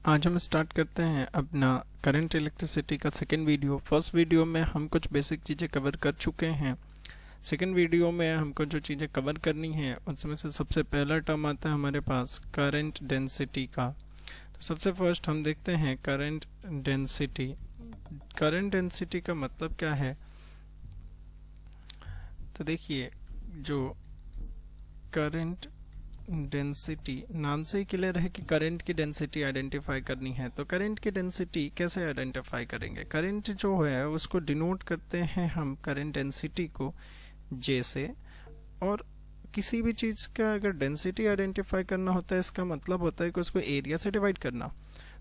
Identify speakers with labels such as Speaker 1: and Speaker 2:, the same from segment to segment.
Speaker 1: आज हम स्टार्ट करते हैं अपना करंट इलेक्ट्रिसिटी का सेकेंड वीडियो। फर्स्ट वीडियो में हम कुछ बेसिक चीज़ें कवर कर चुके हैं। सेकेंड वीडियो में हमको जो चीज़ें कवर करनी है उनमें से सबसे पहला टर्म आता है हमारे पास करंट डेंसिटी का। तो सबसे फर्स्ट हम देखते हैं करंट डेंसिटी। करंट डेंसिटी का मतलब क्या है? तो देखिए, जो करंट डेंसिटी नाम से ही क्लियर है कि करंट की डेंसिटी आइडेंटिफाई करनी है। तो करंट की डेंसिटी कैसे आइडेंटिफाई करेंगे? करंट जो है उसको डिनोट करते हैं हम करंट डेंसिटी को J से। और किसी भी चीज का अगर डेंसिटी आइडेंटिफाई करना होता है इसका मतलब होता है कि उसको एरिया से डिवाइड करना।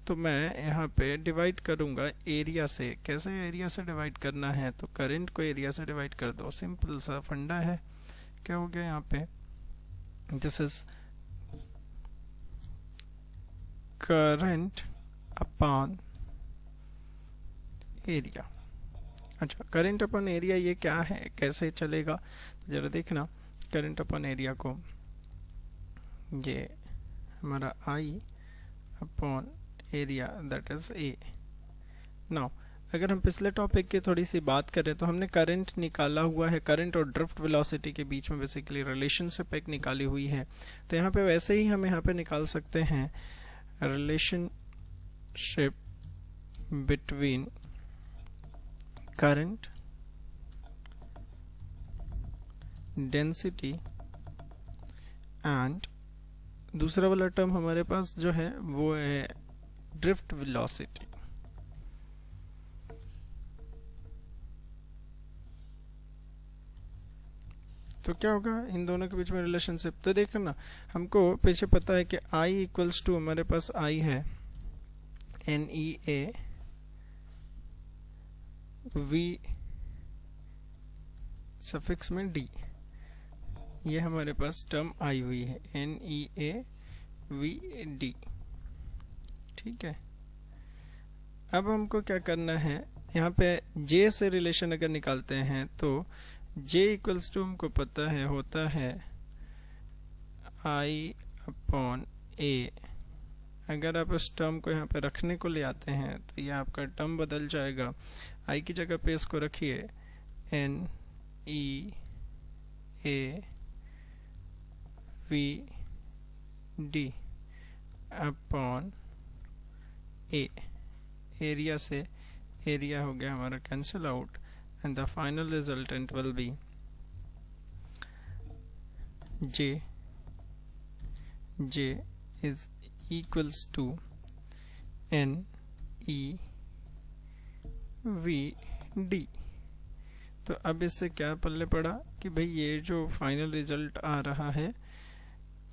Speaker 1: तो मैं यहाँ पे डिवाइड करूंगा एरिया से। कैसे एरिया से डिवाइड करना है? तो करंट को एरिया से डिवाइड कर दो, सिंपल सा फंडा है। क्या हो गया यहाँ पे? This is current upon area. अच्छा, करंट अपॉन एरिया ये क्या है, कैसे चलेगा? तो जरा देखना, करंट अपॉन एरिया को ये हमारा I upon area that is A। Now अगर हम पिछले टॉपिक की थोड़ी सी बात करें तो हमने करंट निकाला हुआ है, करंट और ड्रिफ्ट वेलोसिटी के बीच में बेसिकली रिलेशनशिप एक निकाली हुई है। तो यहाँ पे वैसे ही हम यहाँ पे निकाल सकते हैं relationship between current density and दूसरा वाला टर्म हमारे पास जो है वो है ड्रिफ्ट वेलोसिटी। तो क्या होगा इन दोनों के बीच में रिलेशनशिप? तो देखो ना, हमको पीछे पता है कि I इक्वल्स टू हमारे पास I है NEA V सफिक्स में D। ये हमारे पास टर्म आई हुई है NEA V D। ठीक है, अब हमको क्या करना है, यहाँ पे J से रिलेशन अगर निकालते हैं तो J इक्वल्स टू हमको पता है होता है I अपॉन A। अगर आप इस टर्म को यहाँ पे रखने को ले आते हैं तो ये आपका टर्म बदल जाएगा। I की जगह पे इसको रखिए NEA V D upon A। Area से एरिया हो गया हमारा cancel out and the final resultant will be J is equals to NEV D। तो अब इससे क्या पल्ले पड़ा कि भाई ये जो फाइनल रिजल्ट आ रहा है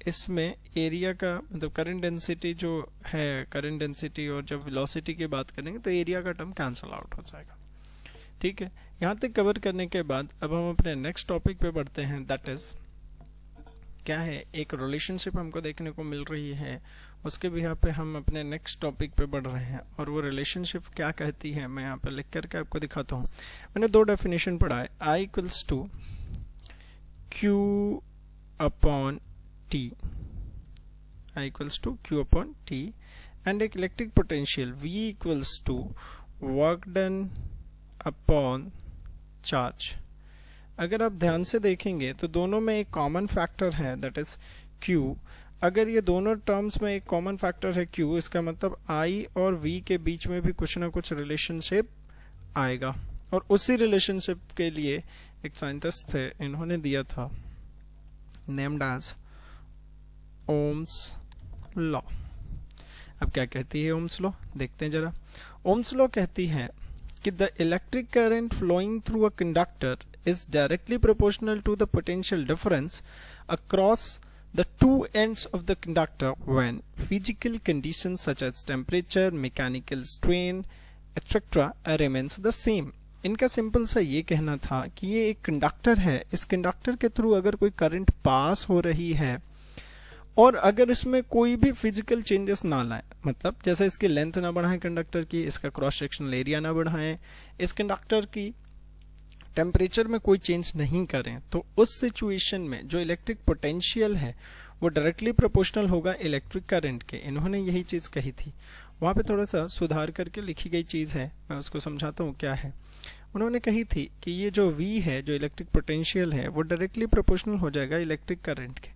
Speaker 1: इसमें एरिया का मतलब करंट डेंसिटी जो है, करंट डेंसिटी और जब वेलोसिटी की बात करेंगे तो एरिया का टर्म कैंसिल आउट हो जाएगा। ठीक है, यहाँ तक कवर करने के बाद अब हम अपने नेक्स्ट टॉपिक पे बढ़ते हैं। दैट इज क्या है, एक रिलेशनशिप हमको देखने को मिल रही है, उसके भी यहाँ पे हम अपने नेक्स्ट टॉपिक पे बढ़ रहे हैं। और वो रिलेशनशिप क्या कहती है मैं यहाँ पे लिख करके आपको दिखाता हूँ। मैंने दो डेफिनेशन पढ़ा है, I equals to Q upon T, I equals to Q upon T and एक electric potential V equals to work done upon charge. अगर आप ध्यान से देखेंगे तो दोनों में एक कॉमन फैक्टर है दैट इज Q। अगर ये दोनों टर्म्स में एक कॉमन फैक्टर है Q, इसका मतलब I और V के बीच में भी कुछ ना कुछ रिलेशनशिप आएगा। और उसी रिलेशनशिप के लिए एक साइंटिस्ट थे, इन्होंने दिया था नेम्ड एज ओम्स लॉ। अब क्या कहती है ओम्स लॉ, देखते हैं जरा। ओम्स लॉ कहती है कि the electric current flowing through a conductor is directly proportional to the potential difference across the two ends of the conductor when physical conditions such as temperature, mechanical strain, etc. remains the same। इनका simple सा ये कहना था कि ये एक conductor है, इस कंडक्टर के थ्रू अगर कोई करंट पास हो रही है और अगर इसमें कोई भी फिजिकल चेंजेस ना लाए, मतलब जैसे इसकी लेंथ ना बढ़ाएं कंडक्टर की, इसका क्रॉस सेक्शनल एरिया ना बढ़ाएं, इस कंडक्टर की टेम्परेचर में कोई चेंज नहीं करें, तो उस सिचुएशन में जो इलेक्ट्रिक पोटेंशियल है वो डायरेक्टली प्रोपोर्शनल होगा इलेक्ट्रिक करंट के। इन्होंने यही चीज कही थी, वहां पे थोड़ा सा सुधार करके लिखी गई चीज है, मैं उसको समझाता हूँ क्या है। उन्होंने कही थी कि ये जो V है, जो इलेक्ट्रिक पोटेंशियल है, वो डायरेक्टली प्रोपोर्शनल हो जाएगा इलेक्ट्रिक करंट के।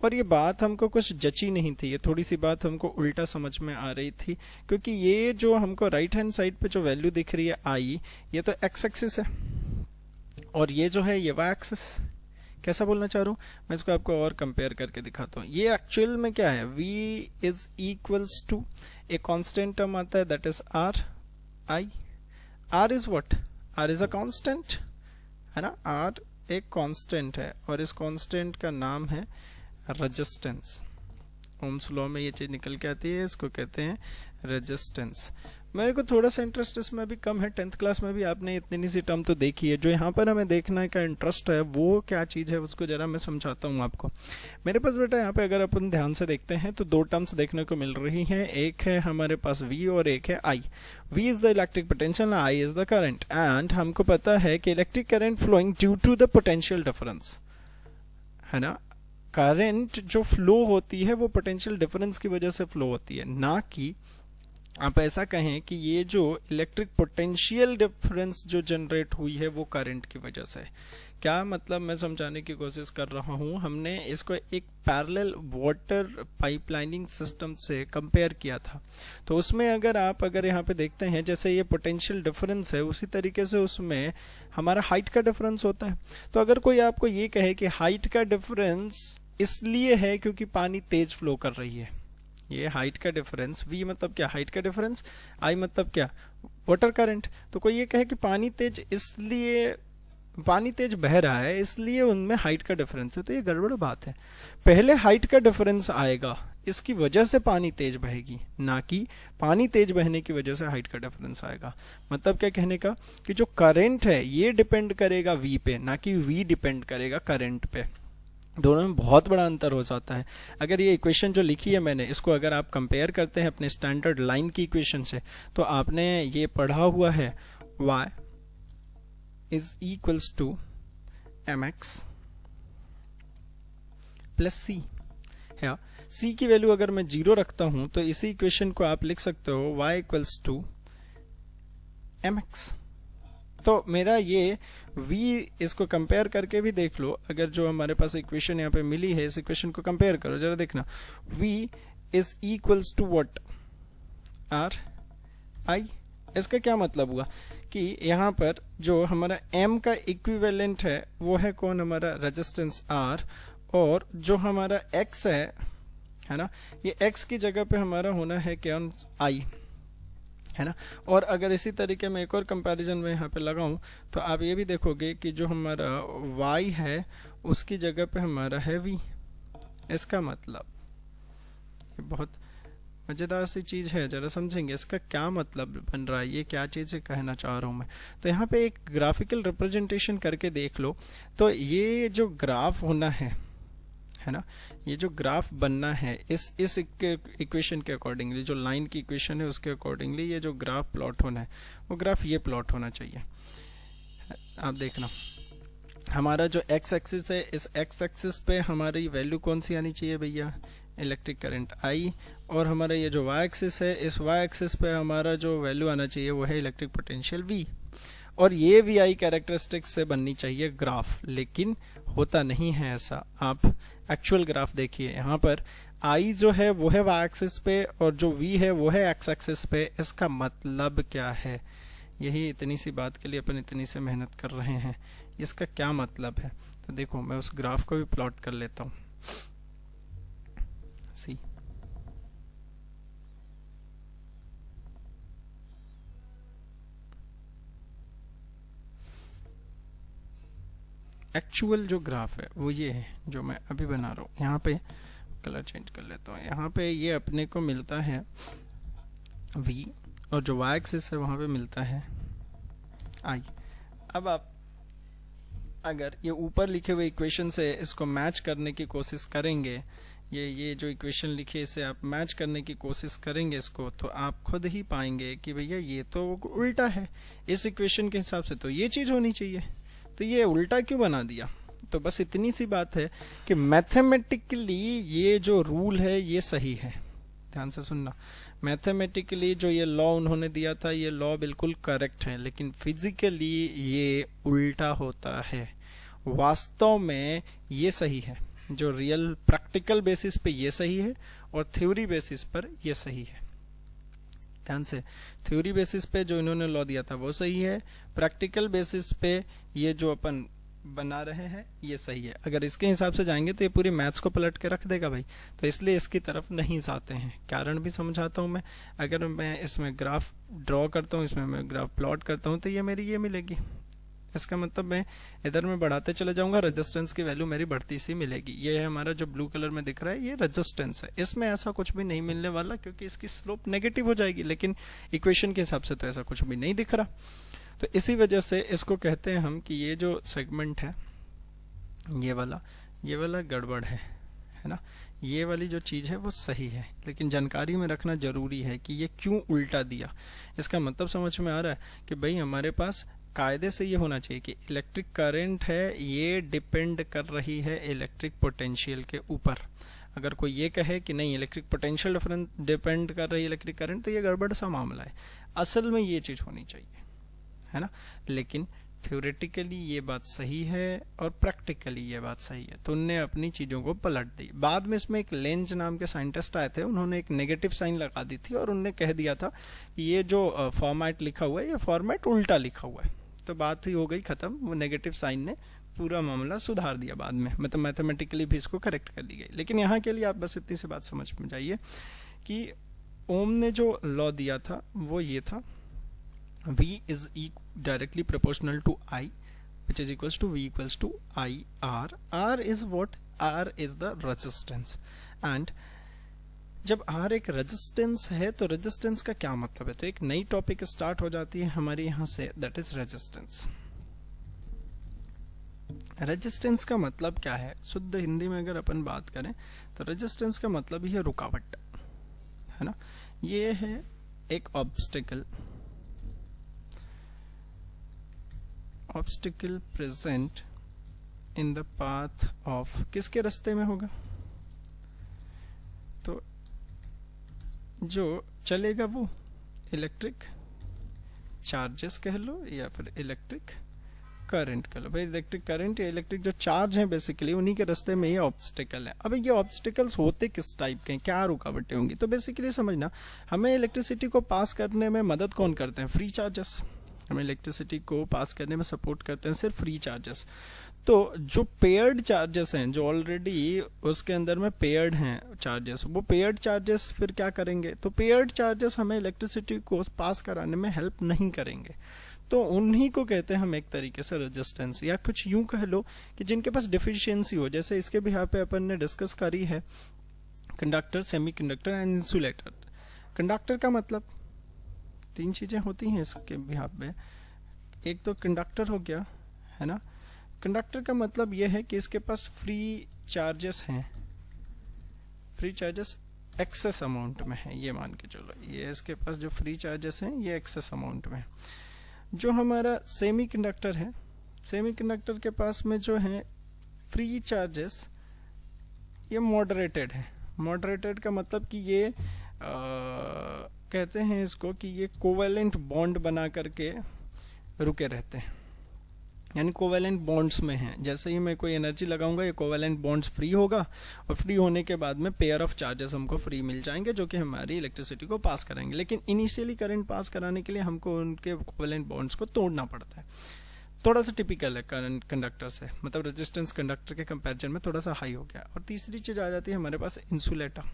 Speaker 1: और ये बात हमको कुछ जची नहीं थी, ये थोड़ी सी बात हमको उल्टा समझ में आ रही थी, क्योंकि ये जो हमको राइट हैंड साइड पे जो वैल्यू दिख रही है I, ये तो एक्स एक्सिस है और ये जो है ये वाई एक्सिस। कैसा बोलना चाह रहा हूँ मैं, इसको आपको और कंपेयर करके दिखाता हूँ। ये एक्चुअल में क्या है, V is equals to a constant term आता है, that is R I। R is what, R is a constant, है ना। R एक कांस्टेंट है और इस कांस्टेंट का नाम है रेजिस्टेंस। ओम्स लॉ में ये चीज निकल के आती है, इसको कहते हैं रेजिस्टेंस। मेरे को थोड़ा सा इंटरेस्ट इसमें भी कम है, 10th क्लास में भी आपने इतनी सी टर्म तो देखी है। जो यहाँ पर हमें देखने का इंटरेस्ट है वो क्या चीज है, उसको जरा मैं समझाता हूँ आपको। मेरे पास बेटा यहाँ पे अगर अपन ध्यान से देखते हैं तो दो टर्म्स देखने को मिल रही हैं, एक है हमारे पास V और एक है I। V is the electric potential, I is the current. And हमको पता है कि electric current flowing due to the potential difference, है ना। करंट जो फ्लो होती है वो पोटेंशियल डिफरेंस की वजह से फ्लो होती है, ना कि आप ऐसा कहें कि ये जो इलेक्ट्रिक पोटेंशियल डिफरेंस जो जनरेट हुई है वो करंट की वजह से। क्या मतलब मैं समझाने की कोशिश कर रहा हूं, हमने इसको एक पैरेलल वाटर पाइपलाइनिंग सिस्टम से कंपेयर किया था। तो उसमें अगर यहाँ पे देखते हैं, जैसे ये पोटेंशियल डिफरेंस है, उसी तरीके से उसमें हमारा हाइट का डिफरेंस होता है। तो अगर कोई आपको ये कहे कि हाइट का डिफरेंस इसलिए है क्योंकि पानी तेज फ्लो कर रही है, ये हाइट का डिफरेंस, V मतलब क्या, हाइट का डिफरेंस, I मतलब क्या, वाटर करंट। तो कोई ये कहे कि पानी तेज बह रहा है इसलिए उनमें हाइट का डिफरेंस है, तो ये गड़बड़ बात है। पहले हाइट का डिफरेंस आएगा, इसकी वजह से पानी तेज बहेगी, ना कि पानी तेज बहने की वजह से हाइट का डिफरेंस आएगा। मतलब क्या कहने का, कि जो करंट है ये डिपेंड करेगा V पे, ना कि V डिपेंड करेगा करंट पे। दोनों में बहुत बड़ा अंतर हो जाता है। अगर ये इक्वेशन जो लिखी है मैंने, इसको अगर आप कंपेयर करते हैं अपने स्टैंडर्ड लाइन की इक्वेशन से, तो आपने ये पढ़ा हुआ है y is equals to mx plus c है। c की वैल्यू अगर मैं 0 रखता हूं तो इसी इक्वेशन को आप लिख सकते हो y इक्वल्स टू mx। तो मेरा ये V, इसको कंपेयर करके भी देख लो, अगर जो हमारे पास इक्वेशन यहाँ पे मिली है, इस इक्वेशन को कंपेयर करो जरा, देखना V is equals to what, R I। इसका क्या मतलब हुआ कि यहाँ पर जो हमारा M का इक्विवेलेंट है वो है कौन, हमारा रेजिस्टेंस R, और जो हमारा X है ना, ये X की जगह पे हमारा होना है क्या, I, है ना। और अगर इसी तरीके में एक और कंपैरिजन में यहाँ पे लगाऊं तो आप ये भी देखोगे कि जो हमारा y है उसकी जगह पे हमारा है v। इसका मतलब ये बहुत मजेदार सी चीज है, जरा समझेंगे इसका क्या मतलब बन रहा है, ये क्या चीज कहना चाह रहा हूं मैं। तो यहाँ पे एक ग्राफिकल रिप्रेजेंटेशन करके देख लो। तो ये जो ग्राफ होना है ना, ये जो ग्राफ बनना है इस इक्वेशन के अकॉर्डिंगली, जो लाइन की इक्वेशन है उसके अकॉर्डिंगली ये जो ग्राफ प्लॉट होना है वो ग्राफ ये प्लॉट होना चाहिए। आप देखना हमारा जो x एक्सिस है, इस x एक्सिस पे हमारी वैल्यू कौन सी आनी चाहिए भैया, इलेक्ट्रिक करंट I, और हमारा ये जो y एक्सिस है, इस y एक्सिस पे हमारा जो वैल्यू आना चाहिए वो है इलेक्ट्रिक पोटेंशियल V। और ये VI कैरेक्टरिस्टिक्स से बननी चाहिए ग्राफ, लेकिन होता नहीं है ऐसा। आप एक्चुअल ग्राफ देखिए, यहाँ पर I जो है वो है y एक्सिस पे और जो V है वो है x एक्सिस पे। इसका मतलब क्या है, यही इतनी सी बात के लिए अपन इतनी से मेहनत कर रहे हैं, इसका क्या मतलब है। तो देखो मैं उस ग्राफ को भी प्लॉट कर लेता हूँ। सी एक्चुअल जो ग्राफ है वो ये है जो मैं अभी बना रहा हूँ। यहाँ पे कलर चेंज कर लेता हूँ। यहाँ पे ये अपने को मिलता है V और जो y एक्सिस है वहां पे मिलता है I। अब आप अगर ये ऊपर लिखे हुए इक्वेशन से इसको मैच करने की कोशिश करेंगे, ये जो इक्वेशन लिखी है इसे आप मैच करने की कोशिश करेंगे इसको, तो आप खुद ही पाएंगे कि भैया ये तो उल्टा है। इस इक्वेशन के हिसाब से तो ये चीज होनी चाहिए, तो ये उल्टा क्यों बना दिया। तो बस इतनी सी बात है कि मैथमेटिकली ये जो रूल है ये सही है, ध्यान से सुनना। मैथमेटिकली जो ये लॉ उन्होंने दिया था ये लॉ बिल्कुल करेक्ट है, लेकिन फिजिकली ये उल्टा होता है। वास्तव में ये सही है, जो रियल प्रैक्टिकल बेसिस पे ये सही है और थ्योरी बेसिस पर ये सही है। ध्यान से, थ्योरी बेसिस पे जो इन्होंने लॉ दिया था वो सही है, प्रैक्टिकल बेसिस पे ये जो अपन बना रहे हैं ये सही है। अगर इसके हिसाब से जाएंगे तो ये पूरी मैथ्स को पलट के रख देगा भाई, तो इसलिए इसकी तरफ नहीं जाते हैं। कारण भी समझाता हूं मैं। अगर मैं इसमें ग्राफ ड्रॉ करता हूं, इसमें मैं ग्राफ प्लॉट करता हूं, तो ये मेरी ये मिलेगी। इसका मतलब मैं इधर में बढ़ाते चले जाऊंगा, रेजिस्टेंस की वैल्यू मेरी बढ़ती सी मिलेगी। ये है हमारा जो ब्लू कलर में दिख रहा है, ये रेजिस्टेंस है। इसमें ऐसा कुछ भी नहीं मिलने वाला क्योंकि इसकी स्लोप नेगेटिव हो जाएगी, लेकिन इक्वेशन के हिसाब से तो ऐसा कुछ भी नहीं दिख रहा। तो इसी वजह से इसको कहते हैं हम कि ये जो सेगमेंट है ये वाला गड़बड़ है ना। ये वाली जो चीज है वो सही है, लेकिन जानकारी में रखना जरूरी है कि ये क्यों उल्टा दिया। इसका मतलब समझ में आ रहा है कि भाई हमारे पास कायदे से ये होना चाहिए कि इलेक्ट्रिक करंट है ये डिपेंड कर रही है इलेक्ट्रिक पोटेंशियल के ऊपर। अगर कोई ये कहे कि नहीं इलेक्ट्रिक पोटेंशियल डिफरेंस डिपेंड कर रही है इलेक्ट्रिक करंट, तो ये गड़बड़ सा मामला है। असल में ये चीज होनी चाहिए, है ना। लेकिन थ्योरेटिकली ये बात सही है और प्रैक्टिकली ये बात सही है, तो उनने अपनी चीजों को पलट दी। बाद में इसमें एक लेंज नाम के साइंटिस्ट आए थे, उन्होंने एक नेगेटिव साइन लगा दी थी और उन्होंने कह दिया था कि ये जो फॉर्मेट लिखा हुआ है ये फॉर्मेट उल्टा लिखा हुआ है। तो बात ही हो गई खत्म, वो नेगेटिव साइन ने पूरा मामला सुधार दिया बाद में, मतलब मैथमेटिकली भी इसको करेक्ट कर दी गई। लेकिन यहाँ के लिए आप बस इतनी सी बात समझ में जाइए कि ओम ने जो लॉ दिया था वो ये था, V is directly proportional to I, which is equals to V equals to I R. R is what? R is the resistance. And जब R एक रेजिस्टेंस है तो रेजिस्टेंस का क्या मतलब है? तो एक नई टॉपिक स्टार्ट हो जाती है हमारी यहां से, दैट इज रेजिस्टेंस। रेजिस्टेंस का मतलब क्या है? शुद्ध हिंदी में अगर अपन बात करें तो रेजिस्टेंस का मतलब ही है रुकावट, है ना। ये है एक obstacle present in the path of, किसके रास्ते में होगा? तो जो चलेगा वो इलेक्ट्रिक चार्जेस कह लो या फिर इलेक्ट्रिक करंट कह लो। भाई इलेक्ट्रिक करंट या इलेक्ट्रिक जो चार्ज है बेसिकली उन्हीं के रास्ते में ये ऑब्स्टिकल है। अब ये ऑब्स्टिकल्स होते किस टाइप के हैं, क्या रुकावटें होंगी? तो बेसिकली समझना, हमें इलेक्ट्रिसिटी को पास करने में मदद कौन करते हैं? Free charges. हमें इलेक्ट्रिसिटी को पास करने में सपोर्ट करते हैं सिर्फ फ्री चार्जेस। तो जो पेयर्ड चार्जेस हैं, जो ऑलरेडी उसके अंदर में पेयर्ड हैं चार्जेस, वो पेयर्ड चार्जेस फिर क्या करेंगे? तो पेयर्ड चार्जेस हमें इलेक्ट्रिसिटी को पास कराने में हेल्प नहीं करेंगे, तो उन्हीं को कहते हैं हम एक तरीके से रेजिस्टेंस। या कुछ यूं कह लो कि जिनके पास डिफिशियंसी हो, जैसे इसके बिहार पे अपन ने डिस्कस करी है conductor, semiconductor and insulator. Conductor का मतलब तीन चीजें होती हैं इसके बिहार पे। एक तो कंडक्टर हो गया, है ना। कंडक्टर का मतलब यह है कि इसके पास फ्री चार्जेस हैं, फ्री चार्जेस एक्सेस अमाउंट में है, ये मान के चलो, ये इसके पास जो फ्री चार्जेस हैं ये एक्सेस अमाउंट में है। जो हमारा सेमीकंडक्टर है, सेमीकंडक्टर के पास में जो है फ्री चार्जेस ये मॉडरेटेड है। मॉडरेटेड का मतलब कि ये कहते हैं इसको कि ये कोवेलेंट बॉन्ड बना करके रुके रहते हैं, यानी कोवेलेंट बॉन्ड्स में हैं। जैसे ही मैं कोई एनर्जी लगाऊंगा ये कोवेलेंट बॉन्ड्स फ्री होगा और फ्री होने के बाद में पेयर ऑफ चार्जेस हमको फ्री मिल जाएंगे जो कि हमारी इलेक्ट्रिसिटी को पास कराएंगे। लेकिन इनिशियली करंट पास कराने के लिए हमको उनके कोवेलेंट बॉन्ड्स को तोड़ना पड़ता है। थोड़ा सा टिपिकल है करंट कंडक्टर से, मतलब रेजिस्टेंस कंडक्टर के कंपैरिजन में थोड़ा सा हाई हो गया। और तीसरी चीज आ जाती है हमारे पास इंसुलेटर।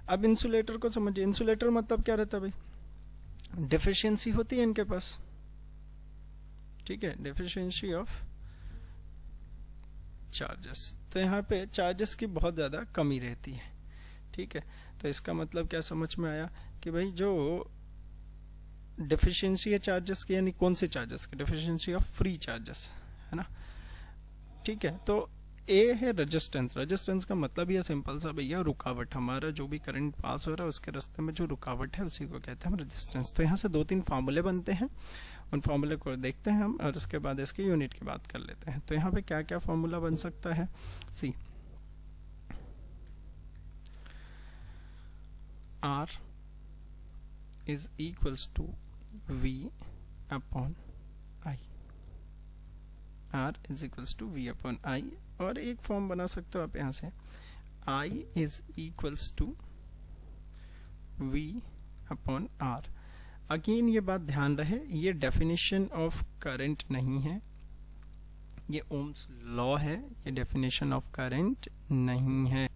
Speaker 1: अब इंसुलेटर को समझिए, इंसुलेटर मतलब क्या रहता है भाई? डेफिशिएंसी होती है इनके पास, ठीक है, डेफिशिएंसी ऑफ चार्जेस। तो यहाँ पे चार्जेस की बहुत ज्यादा कमी रहती है, ठीक है। तो इसका मतलब क्या समझ में आया कि भाई जो डेफिशिएंसी है चार्जेस की, यानी कौन से चार्जेस की? डेफिशिएंसी ऑफ फ्री चार्जेस, है ना, ठीक है। तो ए है रेजिस्टेंस। रेजिस्टेंस का मतलब ये सिंपल सा भैया रुकावट, हमारा जो भी करंट पास हो रहा है उसके रास्ते में जो रुकावट है उसी को कहते हैं हम रेजिस्टेंस। तो यहाँ से दो तीन फार्मूले बनते हैं, उन फॉर्मूले को देखते हैं हम और उसके बाद इसके यूनिट की बात कर लेते हैं। तो यहाँ पे क्या क्या फॉर्मूला बन सकता है, सी R is equals to V upon I, R is equals to V upon I, और एक फॉर्म बना सकते हो आप यहाँ से I is equals to V upon R। Again ये बात ध्यान रहे, ये डेफिनेशन ऑफ करंट नहीं है, ये ओम्स लॉ है, ये डेफिनेशन ऑफ करंट नहीं है।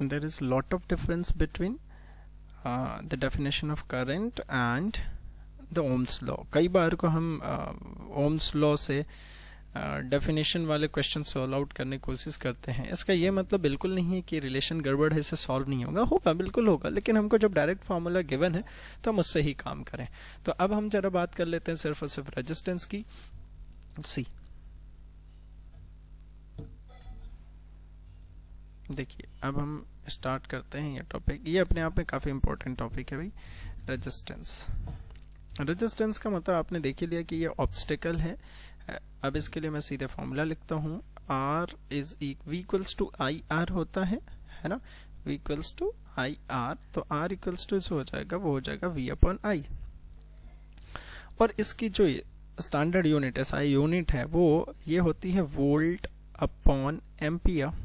Speaker 1: There is lot of difference between the definition of current and the Ohm's law। कई बार को हम Ohm's law से डेफिनेशन वाले क्वेश्चन सॉल्व आउट करने की कोशिश करते हैं। इसका ये मतलब बिल्कुल नहीं है कि रिलेशन गड़बड़ है, इसे सॉल्व नहीं होगा, होगा बिल्कुल होगा, लेकिन हमको जब डायरेक्ट फार्मूला गिवन है तो हम उससे ही काम करें। तो अब हम जरा बात कर लेते हैं सिर्फ और सिर्फ रेजिस्टेंस की। सी देखिए, अब हम स्टार्ट करते हैं ये टॉपिक। ये अपने आप में काफी इंपॉर्टेंट टॉपिक है भाई, रेजिस्टेंस। रेजिस्टेंस का मतलब आपने देख ही लिया कि ये ऑब्स्टिकल है। अब इसके लिए मैं सीधे फॉर्मूला लिखता हूँ, R is V equals to I R होता है ना, V equals to I R. तो R इक्वल्स टू हो जाएगा, वो हो जाएगा V अपॉन I। और इसकी जो स्टैंडर्ड यूनिट SI यूनिट है वो ये होती है वोल्ट अपॉन एम्पियर।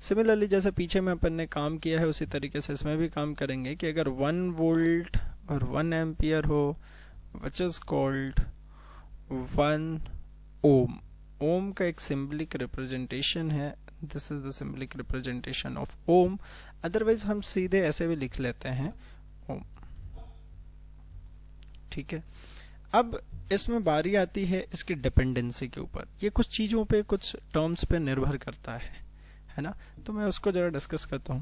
Speaker 1: सिमिलरली जैसे पीछे में अपन ने काम किया है उसी तरीके से इसमें भी काम करेंगे कि अगर 1 वोल्ट और 1 एम्पियर हो, which is called 1 Om. Ohm का एक सिंबलिक रिप्रेजेंटेशन है, this is the symbolic representation of ohm. Otherwise हम सीधे ऐसे भी लिख लेते हैं ओम, ठीक है। अब इसमें बारी आती है इसकी डिपेंडेंसी के ऊपर। ये कुछ चीजों पे, कुछ टर्म्स पे निर्भर करता है ना, तो मैं उसको जरा डिस्कस करता हूं।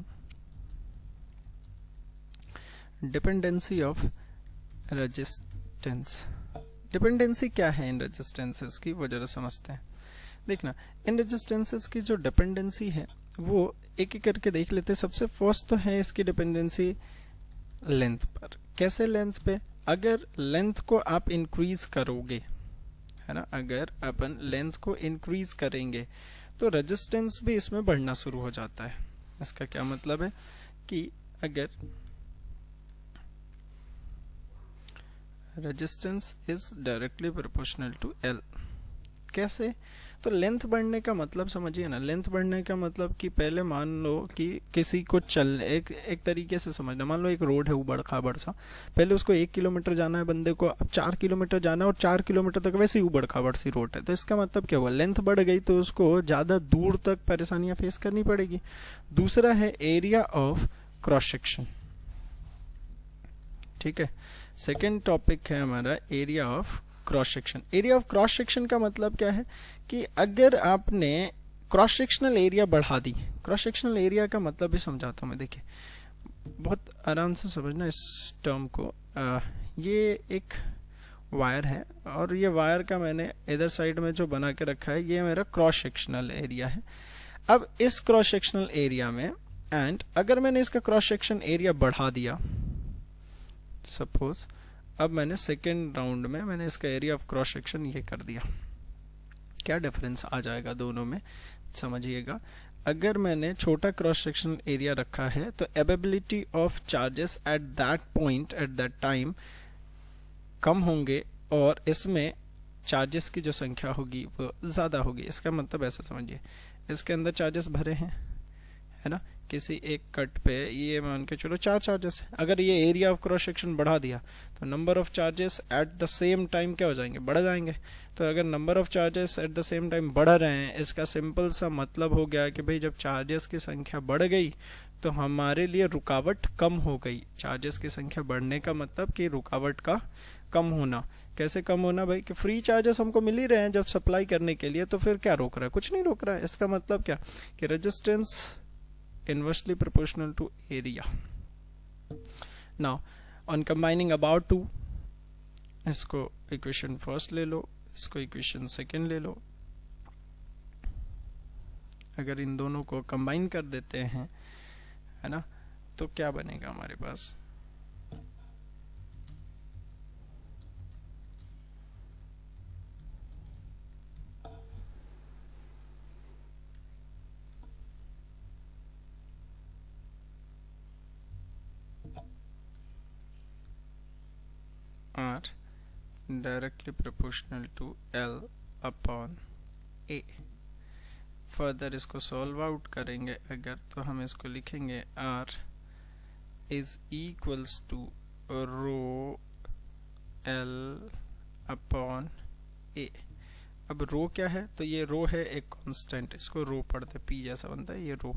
Speaker 1: Dependency of resistance. डिपेंडेंसी क्या है इन रेजिस्टेंसेस की, वो जरा समझते हैं। देखना, इन रेजिस्टेंसेस की जो डिपेंडेंसी है वो एक एक करके देख लेते हैं। सबसे फर्स्ट तो है इसकी डिपेंडेंसी लेंथ पर। कैसे लेंथ पे? अगर लेंथ को आप इंक्रीज करोगे, है ना, अगर अपन लेंथ को इंक्रीज करेंगे तो रेजिस्टेंस भी इसमें बढ़ना शुरू हो जाता है। इसका क्या मतलब है कि अगर resistance is directly proportional to L। कैसे? तो लेंथ बढ़ने का मतलब समझिए ना, लेंथ बढ़ने का मतलब कि पहले मान लो कि किसी को चलने, एक तरीके से समझना, मान लो एक रोड है उबड़ खाबड़ सा, पहले उसको 1 किलोमीटर जाना है बंदे को, अब 4 किलोमीटर जाना है और 4 किलोमीटर तक वैसे ही उबड़ खाबड़ सी रोड है। तो इसका मतलब क्या हुआ, लेंथ बढ़ गई तो उसको ज्यादा दूर तक परेशानियां फेस करनी पड़ेगी। दूसरा है एरिया ऑफ क्रॉस सेक्शन, ठीक है। सेकेंड टॉपिक है हमारा area of cross section. Area of cross section का मतलब क्या है कि अगर आपने क्रॉस सेक्शनल एरिया बढ़ा दी, क्रॉस सेक्शनल एरिया का मतलब भी समझाता हूं मैं, देखिए बहुत आराम से समझना इस टर्म को। ये एक वायर है और ये वायर का मैंने इधर साइड में जो बना के रखा है ये मेरा क्रॉस सेक्शनल एरिया है। अब इस क्रॉस सेक्शनल एरिया में एंड अगर मैंने इसका क्रॉस सेक्शन एरिया बढ़ा दिया, सपोज अब मैंने सेकेंड राउंड में मैंने इसका एरिया ऑफ क्रॉस सेक्शन ये कर दिया, क्या डिफरेंस आ जाएगा दोनों में समझिएगा। अगर मैंने छोटा क्रॉस सेक्शनल एरिया रखा है तो availability of charges at that point at that time कम होंगे और इसमें चार्जेस की जो संख्या होगी वो ज्यादा होगी। इसका मतलब ऐसा समझिए, इसके अंदर चार्जेस भरे हैं, है ना, किसी एक कट पे ये मान के चलो 4 चार्जेस है। अगर ये एरिया ऑफ क्रॉस सेक्शन बढ़ा दिया तो number of charges at the same time क्या हो जाएंगे, बढ़ जाएंगे। तो अगर number of charges at the same time बढ़ रहे हैं, इसका सिंपल सा मतलब हो गया कि भाई जब चार्जेस की संख्या बढ़ गई तो हमारे लिए रुकावट कम हो गई। चार्जेस की संख्या बढ़ने का मतलब कि रुकावट का कम होना। कैसे कम होना भाई, कि फ्री चार्जेस हमको मिल ही रहे हैं जब सप्लाई करने के लिए, तो फिर क्या रोक रहा है, कुछ नहीं रोक रहा है। इसका मतलब क्या कि resistance inversely proportional to area. Now on combining about two, इसको इक्वेशन फर्स्ट ले लो, इसको इक्वेशन सेकेंड ले लो। अगर इन दोनों को कंबाइन कर देते हैं, है ना, तो क्या बनेगा हमारे पास, directly proportional to L upon A। Further इसको सॉल्व आउट करेंगे अगर, तो हम इसको लिखेंगे R is equals to rho L upon A। अब रो क्या है, तो ये रो है एक कांस्टेंट, इसको रो पढ़ते, P जैसा बनता है, ये रो,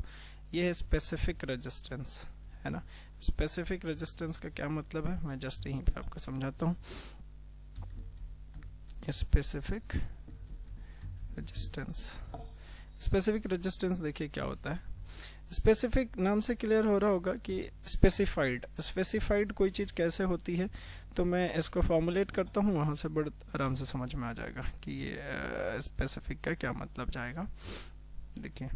Speaker 1: ये है स्पेसिफिक रेजिस्टेंस, है ना। स्पेसिफिक रेजिस्टेंस का क्या मतलब है, मैं जस्ट यहीं पे आपको समझाता हूँ। स्पेसिफिक रेजिस्टेंस, स्पेसिफिक रेजिस्टेंस देखिए क्या होता है। स्पेसिफिक नाम से क्लियर हो रहा होगा कि स्पेसिफाइड, स्पेसिफाइड कोई चीज कैसे होती है, तो मैं इसको फॉर्मुलेट करता हूँ, वहां से बड़े आराम से समझ में आ जाएगा कि ये स्पेसिफिक का क्या मतलब जाएगा। देखिए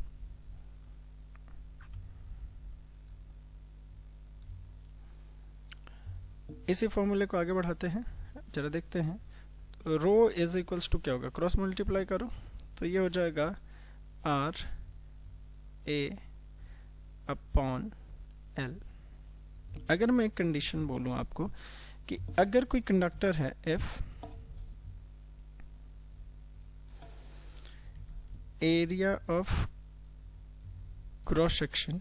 Speaker 1: इसी फॉर्मूले को आगे बढ़ाते हैं, जरा देखते हैं। रो इज इक्वल्स टू क्या होगा, क्रॉस मल्टीप्लाई करो तो ये हो जाएगा R A अपॉन L। अगर मैं एक कंडीशन बोलूं आपको कि अगर कोई कंडक्टर है F, area of cross section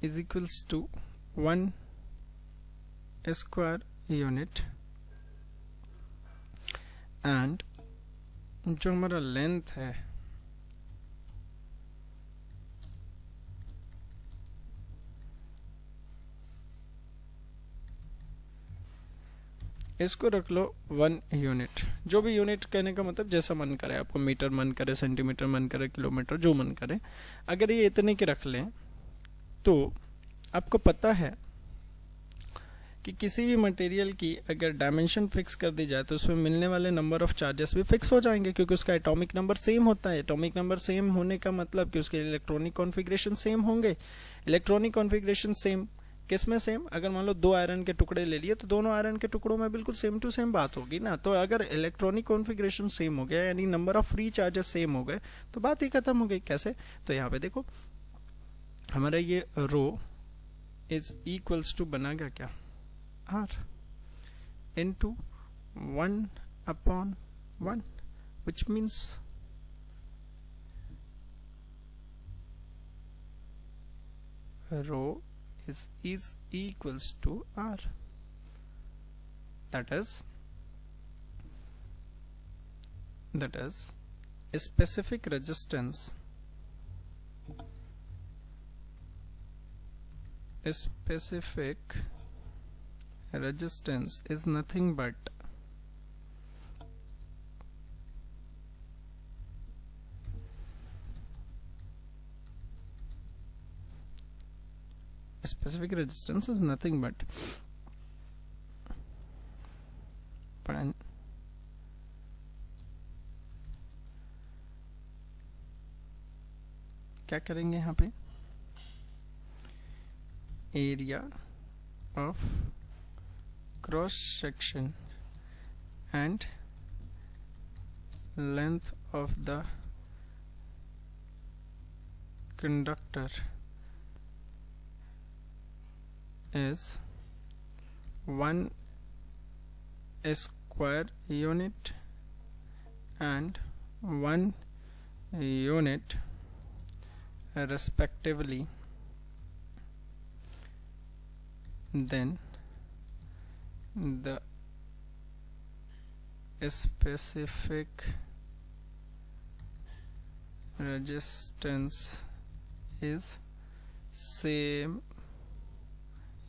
Speaker 1: is equals to 1 square unit, and जो हमारा लेंथ है इसको रख लो 1 यूनिट। जो भी यूनिट कहने का मतलब जैसा मन करे आपको, मीटर मन करे, सेंटीमीटर मन करे, किलोमीटर, जो मन करे। अगर ये इतने के रख लें तो आपको पता है कि किसी भी मटेरियल की अगर डायमेंशन फिक्स कर दी जाए तो उसमें मिलने वाले नंबर ऑफ चार्जेस भी फिक्स हो जाएंगे, क्योंकि उसका एटॉमिक नंबर सेम होता है। एटॉमिक नंबर सेम होने का मतलब कि उसके इलेक्ट्रॉनिक कॉन्फ़िगरेशन सेम होंगे। इलेक्ट्रॉनिक कॉन्फ़िगरेशन सेम किस में सेम, अगर मान लो 2 आयरन के टुकड़े ले लिए तो दोनों आयरन के टुकड़ों में बिल्कुल सेम टू सेम बात होगी ना। तो अगर इलेक्ट्रॉनिक कॉन्फ़िगरेशन सेम हो गया, यानी number of free charges same हो गए, तो बात ही खत्म हो गई। कैसे, तो यहाँ पे देखो हमारा ये रो इज इक्वल्स टू बना गया क्या, R into 1 upon 1, which means rho is equals to R. That is a specific resistance is nothing but क्या करेंगे यहाँ पे, area of cross section and length of the conductor is 1 square unit and 1 unit respectively, then the specific resistance is same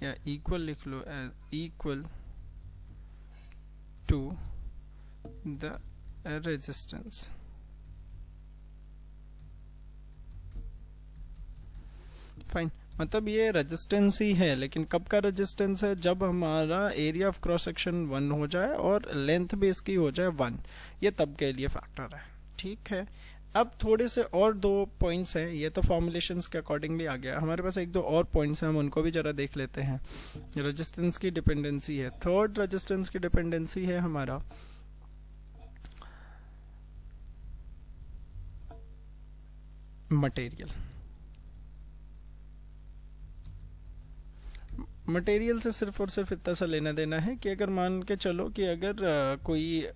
Speaker 1: या equal लिख लो, as equal to the resistance। Fine, मतलब ये resistance ही है, लेकिन कब का रेजिस्टेंस है, जब हमारा एरिया ऑफ क्रॉस सेक्शन 1 हो जाए और लेंथ भी इसकी हो जाए 1, ये तब के लिए फैक्टर है। ठीक है, अब थोड़े से और 2 पॉइंट्स हैं, ये तो फॉर्मुलेशंस के अकॉर्डिंगली आ गया। हमारे पास 1-2 और पॉइंट्स हैं, हम उनको भी जरा देख लेते हैं। रेजिस्टेंस की डिपेंडेंसी है, थर्ड रेजिस्टेंस की डिपेंडेंसी है हमारा मटेरियल। मटेरियल से सिर्फ और सिर्फ इतना सा लेना देना है कि अगर मान के चलो कि अगर कोई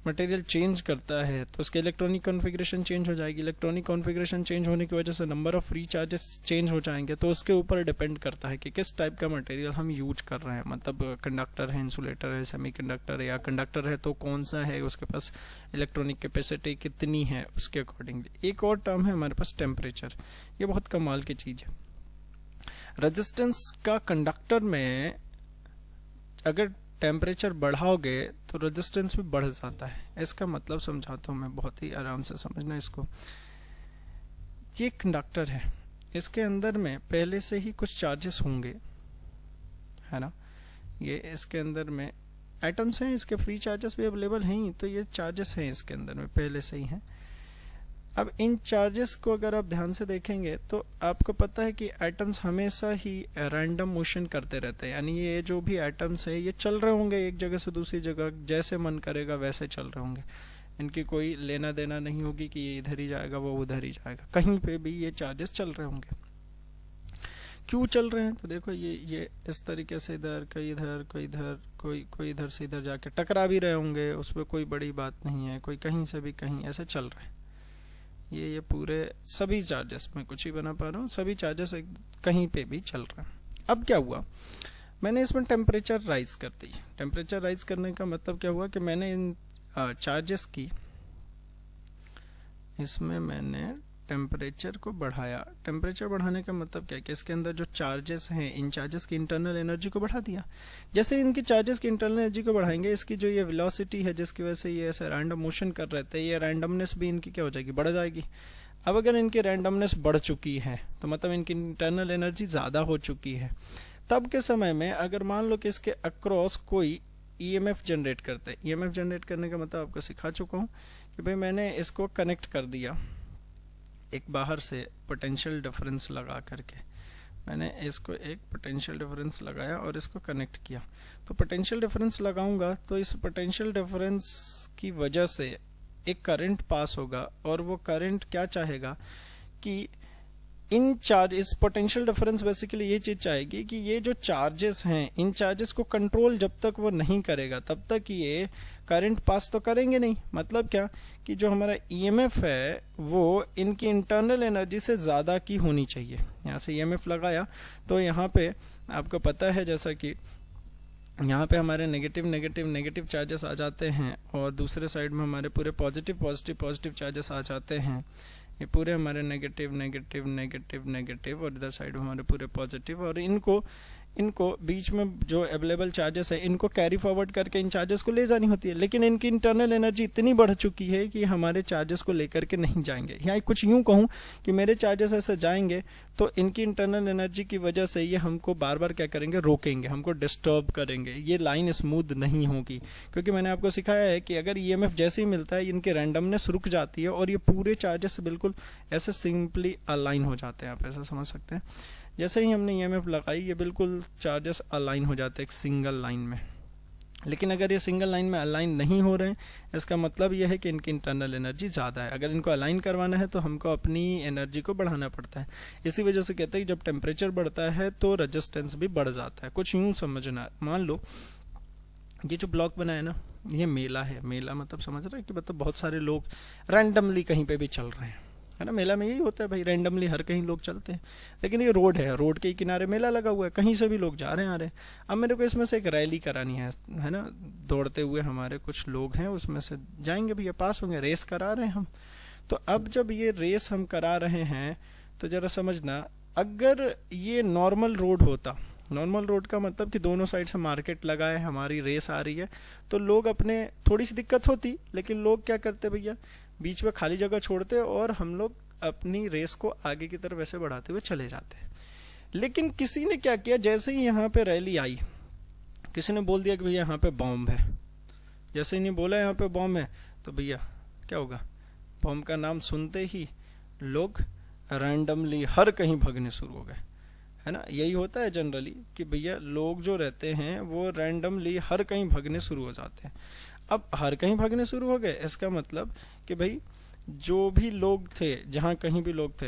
Speaker 1: मटेरियल चेंज करता है तो उसके इलेक्ट्रॉनिक कॉन्फ़िगरेशन चेंज हो जाएगी। इलेक्ट्रॉनिक कॉन्फ़िगरेशन चेंज होने की वजह से number of free charges change हो जाएंगे। तो उसके ऊपर डिपेंड करता है कि किस टाइप का मटेरियल हम यूज कर रहे हैं, मतलब कंडक्टर है, इंसुलेटर है, सेमीकंडक्टर है, या कंडक्टर है तो कौन सा है, उसके पास इलेक्ट्रॉनिक कैपेसिटी कितनी है, उसके अकॉर्डिंगली। एक और टर्म है हमारे पास टेम्परेचर। ये बहुत कमाल की चीज है। रेजिस्टेंस का कंडक्टर में अगर टेम्परेचर बढ़ाओगे तो रेजिस्टेंस भी बढ़ जाता है। इसका मतलब समझाता हूं मैं, बहुत ही आराम से समझना इसको। ये कंडक्टर है, इसके अंदर में पहले से ही कुछ चार्जेस होंगे, है ना। ये इसके अंदर में एटम्स हैं, इसके फ्री चार्जेस भी अवेलेबल हैं ही, तो ये चार्जेस हैं इसके अंदर में पहले से ही हैं। अब इन चार्जेस को अगर आप ध्यान से देखेंगे तो आपको पता है कि एटम्स हमेशा ही रैंडम मोशन करते रहते हैं, यानी ये जो भी एटम्स है ये चल रहे होंगे एक जगह से दूसरी जगह, जैसे मन करेगा वैसे चल रहे होंगे। इनकी कोई लेना देना नहीं होगी कि ये इधर ही जाएगा वो उधर ही जाएगा, कहीं पे भी ये चार्जेस चल रहे होंगे। क्यों चल रहे हैं? तो देखो ये इस तरीके से इधर कोई इधर कोई इधर कोई इधर से इधर जाके टकरा भी रहे होंगे, उसमें कोई बड़ी बात नहीं है, कोई कहीं से भी कहीं ऐसे चल रहे हैं। ये पूरे सभी चार्जेस, मैं कुछ ही बना पा रहा हूँ, सभी चार्जेस कहीं पे भी चल रहे हैं। अब क्या हुआ, मैंने इसमें टेम्परेचर राइज कर दी। टेम्परेचर राइज करने का मतलब क्या हुआ कि मैंने इन चार्जेस की, इसमें मैंने टेम्परेचर को बढ़ाया। टेम्परेचर बढ़ाने का मतलब क्या है कि इसके अंदर जो चार्जेस हैं, इन चार्जेस की इंटरनल एनर्जी को बढ़ा दिया। जैसे इनकी चार्जेस की इंटरनल एनर्जी को बढ़ाएंगे, इसकी जो ये वेलोसिटी है जिसकी वजह से ये ऐसे रैंडम मोशन कर रहे थे, ये रैंडमनेस भी इनकी क्या हो जाएगी, बढ़ जाएगी। अब अगर इनकी रैंडमनेस बढ़ चुकी है तो मतलब इनकी इंटरनल एनर्जी ज्यादा हो चुकी है। तब के समय में अगर मान लो कि इसके अक्रॉस कोई ईएमएफ जनरेट करते हैं, ईएमएफ जनरेट करने का मतलब आपको सिखा चुका हूं कि भाई मैंने इसको कनेक्ट कर दिया एक बाहर से पोटेंशियल डिफरेंस लगा करके, मैंने इसको एक पोटेंशियल डिफरेंस लगाया और इसको कनेक्ट किया। तो पोटेंशियल डिफरेंस लगाऊंगा तो इस पोटेंशियल डिफरेंस की वजह से एक करंट पास होगा, और वो करंट क्या चाहेगा कि इन चार्ज, इस पोटेंशियल डिफरेंस बेसिकली ये चीज चाहेगी कि ये जो चार्जेस हैं, इन चार्जेस को कंट्रोल जब तक वो नहीं करेगा तब तक ये करंट पास तो करेंगे नहीं। मतलब क्या कि जो हमारा ईएमएफ है वो इनकी इंटरनल एनर्जी से ज्यादा की होनी चाहिए। यहाँ से ईएमएफ लगाया तो यहाँ पे आपको पता है जैसा कि यहाँ पे हमारे नेगेटिव चार्जेस आ जाते हैं, और दूसरे साइड में हमारे पूरे पॉजिटिव चार्जेस आ जाते हैं। ये पूरे हमारे नेगेटिव और इधर साइड में हमारे पूरे पॉजिटिव, और इनको बीच में जो अवेलेबल चार्जेस है इनको कैरी फॉरवर्ड करके इन चार्जेस को ले जानी होती है। लेकिन इनकी इंटरनल एनर्जी इतनी बढ़ चुकी है कि हमारे चार्जेस को लेकर के नहीं जाएंगे। या कुछ यूं कहूं कि मेरे चार्जेस ऐसे जाएंगे तो इनकी इंटरनल एनर्जी की वजह से ये हमको बार बार क्या करेंगे, रोकेंगे, हमको डिस्टर्ब करेंगे, ये लाइन स्मूथ नहीं होगी। क्योंकि मैंने आपको सिखाया है कि अगर ईएमएफ जैसे ही मिलता है इनकी रैंडमनेस रुक जाती है और ये पूरे चार्जेस बिल्कुल ऐसे सिंपली अलाइन हो जाते हैं। आप ऐसा समझ सकते हैं, जैसे ही हमने ईएमएफ लगाई ये बिल्कुल चार्जेस अलाइन हो जाते हैं एक सिंगल लाइन में। लेकिन अगर ये सिंगल लाइन में अलाइन नहीं हो रहे हैं, इसका मतलब यह है कि इनकी इंटरनल एनर्जी ज्यादा है। अगर इनको अलाइन करवाना है तो हमको अपनी एनर्जी को बढ़ाना पड़ता है। इसी वजह से कहते हैं कि जब टेम्परेचर बढ़ता है तो रेजिस्टेंस भी बढ़ जाता है। कुछ यूं समझना, मान लो ये जो ब्लॉक बना है ना, ये मेला है। मेला मतलब समझ रहे हैं कि मतलब बहुत सारे लोग रैंडमली कहीं पे भी चल रहे हैं, है ना। मेला में यही होता है भाई, रैंडमली हर कहीं लोग चलते हैं। लेकिन ये रोड है, रोड के किनारे मेला लगा हुआ है, कहीं से भी लोग जा रहे हैं आ रहे हैं। अब मेरे को इसमें से एक रैली करानी है ना, दौड़ते हुए हमारे कुछ लोग हैं उसमें से जाएंगे भैया, पास होंगे, रेस करा रहे हैं हम। तो अब जब ये रेस हम करा रहे हैं तो जरा समझना, अगर ये नॉर्मल रोड होता, नॉर्मल रोड का मतलब कि दोनों साइड से मार्केट लगा है, हमारी रेस आ रही है, तो लोग अपने थोड़ी सी दिक्कत होती, लेकिन लोग क्या करते भैया, बीच में खाली जगह छोड़ते और हम लोग अपनी रेस को आगे की तरफ ऐसे बढ़ाते हुए चले जाते हैं। लेकिन किसी ने क्या किया, जैसे ही यहाँ पे रैली आई, किसी ने बोल दिया कि भैया यहाँ पे बॉम्ब है। जैसे ही नहीं बोला यहाँ पे बॉम्ब है तो भैया क्या होगा, बॉम्ब का नाम सुनते ही लोग रैंडमली हर कहीं भागने शुरू हो गए, है ना। यही होता है जनरली कि भैया लोग जो रहते हैं वो रैंडमली हर कहीं भागने शुरू हो जाते हैं। अब हर कहीं भागने शुरू हो गए, इसका मतलब कि भाई जो भी लोग थे, जहां कहीं भी लोग थे,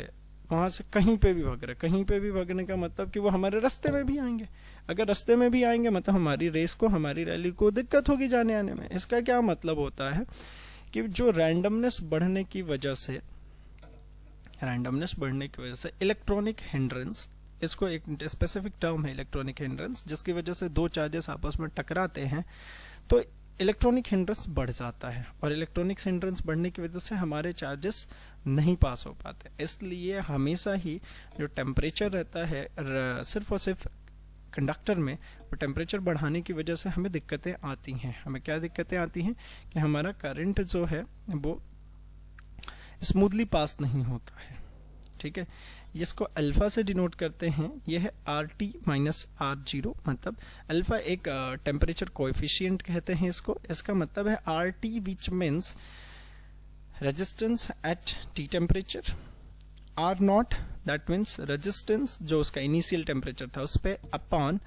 Speaker 1: वहां से कहीं पे भी भाग रहे, कहीं पे भी भागने का मतलब कि वो हमारे रास्ते में भी आएंगे। अगर रास्ते में भी आएंगे मतलब हमारी रेस को, हमारी रैली को दिक्कत होगी जाने आने में। इसका क्या मतलब होता है कि जो रैंडमनेस बढ़ने की वजह से, इलेक्ट्रॉनिक हिंड्रेंस, इसको एक स्पेसिफिक टर्म है इलेक्ट्रॉनिक हिंड्रेंस, जिसकी वजह से दो चार्जेस आपस में टकराते हैं तो इलेक्ट्रॉनिक हिंड्रेंस बढ़ जाता है, और इलेक्ट्रॉनिक हिंड्रेंस बढ़ने की वजह से हमारे चार्जेस नहीं पास हो पाते। इसलिए हमेशा ही जो टेम्परेचर रहता है सिर्फ और सिर्फ कंडक्टर में, वो टेम्परेचर बढ़ाने की वजह से हमें दिक्कतें आती हैं। हमें क्या दिक्कतें आती हैं कि हमारा करंट जो है वो स्मूथली पास नहीं होता है। ठीक है, इसको अल्फा से डिनोट करते हैं, यह है RT माइनस R0, मतलब अल्फा एक टेम्परेचर कोएफिशिएंट कहते हैं इसको। इसका मतलब है RT which means resistance at T temperature, R0 that means resistance जो उसका इनिशियल टेम्परेचर था उस पे, अपॉन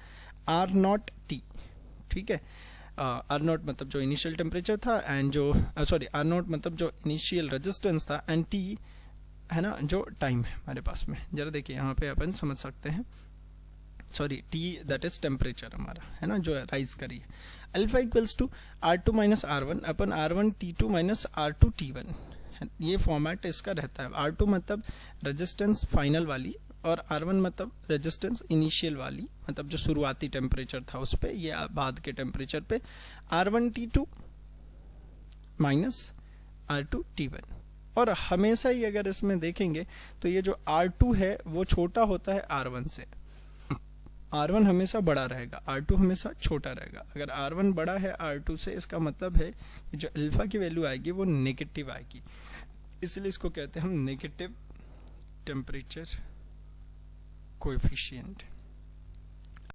Speaker 1: R0T। ठीक है, R0 मतलब जो इनिशियल टेम्परेचर था, एंड जो R0 मतलब जो इनिशियल रेजिस्टेंस था, एंड T है ना जो टाइम है हमारे पास में। जरा देखिए यहाँ पे अपन समझ सकते हैं, T दैट इज टेम्परेचर हमारा, है ना, जो राइज करी है। Alpha equals to R2 minus R1 upon R1T2 minus R2T1, ये फॉर्मेट इसका रहता है। R2 मतलब रेजिस्टेंस फाइनल वाली, और R1 मतलब रेजिस्टेंस इनिशियल वाली, मतलब जो शुरुआती टेम्परेचर था उस पे, ये बाद के टेम्परेचर पे, R1T2 माइनस R2T1। और हमेशा ही अगर इसमें देखेंगे तो ये जो R2 है वो छोटा होता है R1 से। R1 हमेशा बड़ा रहेगा, R2 हमेशा छोटा रहेगा। अगर R1 बड़ा है R2 से, इसका मतलब है कि जो अल्फा की वैल्यू आएगी वो नेगेटिव आएगी, इसलिए इसको कहते हैं हम नेगेटिव टेम्परेचर कोएफिशिएंट।